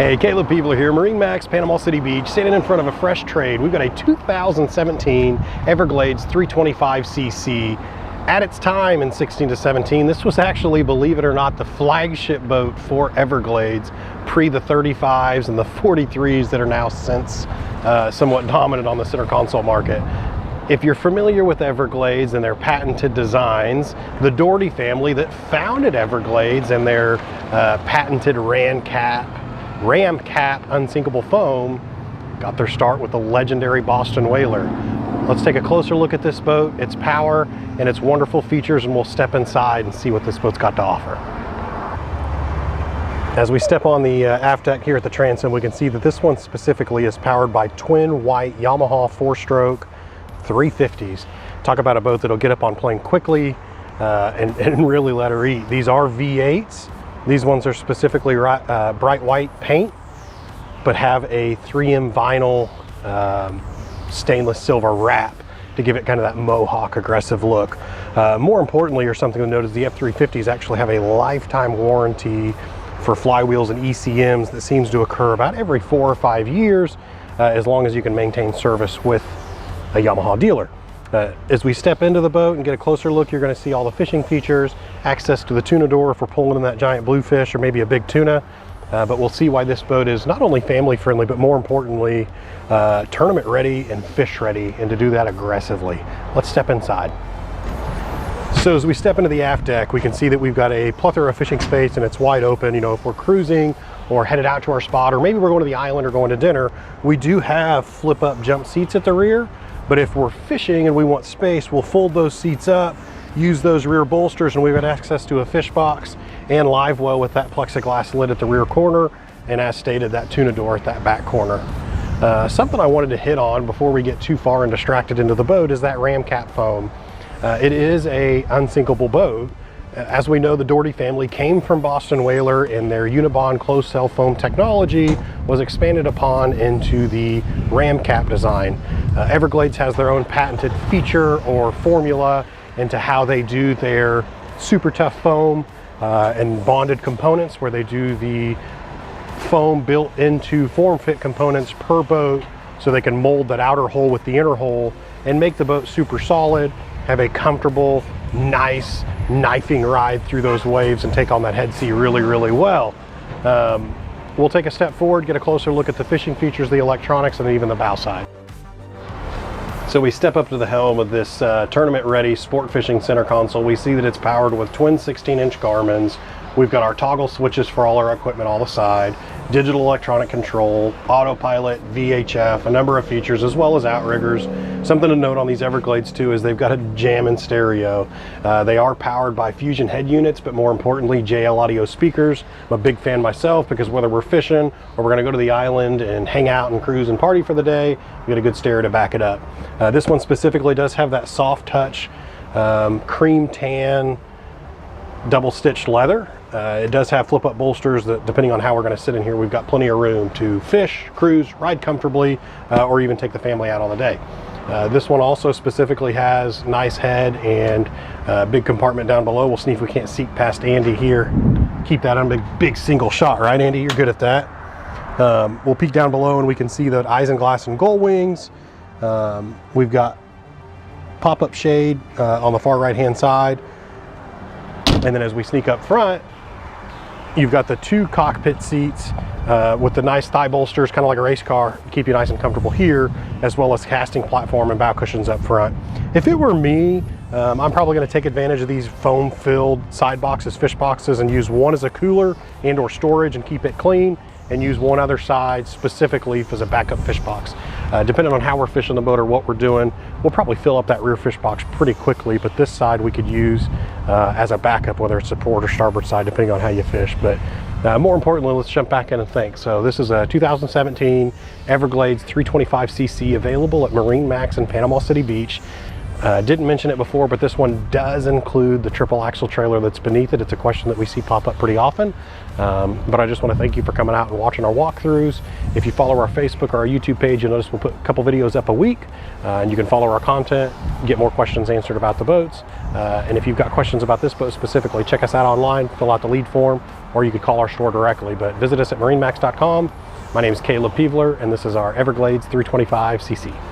Hey, Caleb Peebler here, Marine Max, Panama City Beach, standing in front of a fresh trade. We've got a 2017 Everglades 325cc. At its time in 16 to 17, this was actually, believe it or not, the flagship boat for Everglades, pre the 35s and the 43s that are now since somewhat dominant on the center console market. If you're familiar with Everglades and their patented designs, the Doherty family that founded Everglades and their patented ram cap unsinkable foam got their start with the legendary Boston Whaler. Let's take a closer look at this boat, its power, and its wonderful features, and we'll step inside and see what this boat's got to offer. As we step on the aft deck here at the transom, we can see that this one specifically is powered by twin white Yamaha 4-stroke 350s. Talk about a boat that'll get up on plane quickly and really let her eat. These are V8s. These ones are specifically bright white paint, but have a 3M vinyl stainless silver wrap to give it kind of that mohawk aggressive look. More importantly, or something to note, is the F350s actually have a lifetime warranty for flywheels and ECMs that seems to occur about every 4 or 5 years, as long as you can maintain service with a Yamaha dealer. As we step into the boat and get a closer look, you're going to see all the fishing features, access to the tuna door if we're pulling in that giant bluefish or maybe a big tuna. But we'll see why this boat is not only family friendly, but more importantly, tournament ready and fish ready, and to do that aggressively. Let's step inside. So as we step into the aft deck, we can see that we've got a plethora of fishing space and it's wide open. You know, if we're cruising or headed out to our spot, or maybe we're going to the island or going to dinner, we do have flip up jump seats at the rear. But if we're fishing and we want space, we'll fold those seats up, use those rear bolsters, and we've got access to a fish box and live well with that plexiglass lid at the rear corner, and as stated, that tuna door at that back corner. Something I wanted to hit on before we get too far and distracted into the boat is that ram cap foam. It is a unsinkable boat. As we know, the Doherty family came from Boston Whaler, and their Unibond closed cell foam technology was expanded upon into the ram cap design. Everglades has their own patented feature or formula into how they do their super tough foam and bonded components, where they do the foam built into form fit components per boat, so they can mold that outer hole with the inner hole and make the boat super solid, have a comfortable, nice knifing ride through those waves and take on that head sea really, really well. We'll take a step forward, get a closer look at the fishing features, the electronics, and even the bow side. So we step up to the helm of this tournament ready sport fishing center console. We see that it's powered with twin 16-inch Garmins. We've got our toggle switches for all our equipment all the side, digital electronic control, autopilot, VHF, a number of features, as well as outriggers. Something to note on these Everglades too is they've got a jamming stereo. They are powered by Fusion head units, but more importantly, JL audio speakers. I'm a big fan myself, because whether we're fishing or we're gonna go to the island and hang out and cruise and party for the day, we get a good stereo to back it up. This one specifically does have that soft touch, cream tan, double stitched leather. It does have flip up bolsters that, depending on how we're going to sit in here, we've got plenty of room to fish, cruise, ride comfortably, or even take the family out on the day. This one also specifically has nice head and big compartment down below. We'll see if we can't seek past Andy here. Keep that on a big single shot, right, Andy? You're good at that. We'll peek down below and we can see the isinglass and gull wings. We've got pop-up shade on the far right hand side. And then as we sneak up front, you've got the 2 cockpit seats with the nice thigh bolsters, kind of like a race car, keep you nice and comfortable here, as well as casting platform and bow cushions up front. If it were me, I'm probably going to take advantage of these foam filled side boxes, fish boxes, and use one as a cooler and or storage and keep it clean, and use one other side specifically as a backup fish box. Depending on how we're fishing the boat or what we're doing, we'll probably fill up that rear fish box pretty quickly, but this side we could use as a backup, whether it's the port or starboard side, depending on how you fish. But more importantly, let's jump back in and think. So this is a 2017 Everglades 325cc available at Marine Max in Panama City Beach. Didn't mention it before, but this one does include the triple axle trailer that's beneath it. It's a question that we see pop up pretty often. But I just want to thank you for coming out and watching our walkthroughs. If you follow our Facebook or our YouTube page, you'll notice we'll put a couple videos up a week, and you can follow our content, get more questions answered about the boats. And if you've got questions about this boat specifically, check us out online, fill out the lead form. or you could call our store directly, but visit us at marinemax.com. My name is Caleb Peevler, and this is our Everglades 325cc.